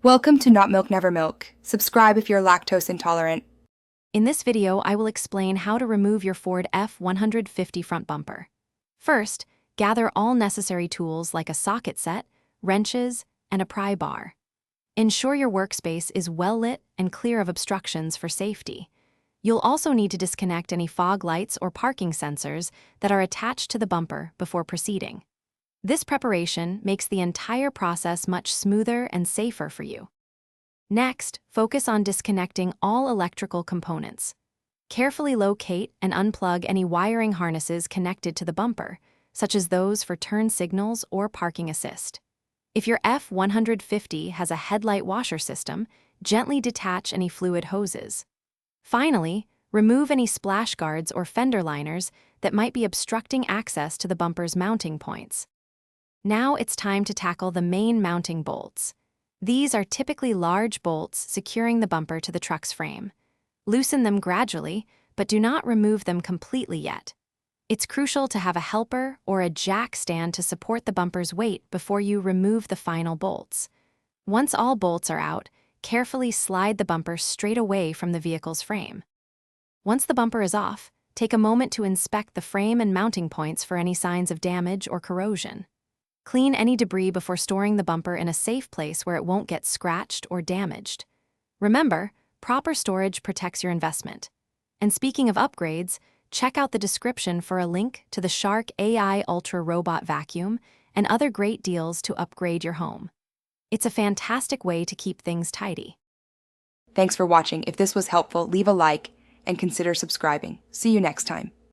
Welcome to Not Milk Never Milk. Subscribe if you're lactose intolerant. In this video, I will explain how to remove your Ford F150 front bumper. First, gather all necessary tools like a socket set, wrenches, and a pry bar. Ensure your workspace is well lit and clear of obstructions for safety. You'll also need to disconnect any fog lights or parking sensors that are attached to the bumper before proceeding. This preparation makes the entire process much smoother and safer for you. Next, focus on disconnecting all electrical components. Carefully locate and unplug any wiring harnesses connected to the bumper, such as those for turn signals or parking assist. If your F150 has a headlight washer system, gently detach any fluid hoses. Finally, remove any splash guards or fender liners that might be obstructing access to the bumper's mounting points. Now it's time to tackle the main mounting bolts. These are typically large bolts securing the bumper to the truck's frame. Loosen them gradually, but do not remove them completely yet. It's crucial to have a helper or a jack stand to support the bumper's weight before you remove the final bolts. Once all bolts are out, carefully slide the bumper straight away from the vehicle's frame. Once the bumper is off, take a moment to inspect the frame and mounting points for any signs of damage or corrosion. Clean any debris before storing the bumper in a safe place where it won't get scratched or damaged. Remember, proper storage protects your investment. And speaking of upgrades, check out the description for a link to the Shark AI Ultra Robot Vacuum and other great deals to upgrade your home. It's a fantastic way to keep things tidy. Thanks for watching. If this was helpful, leave a like and consider subscribing. See you next time.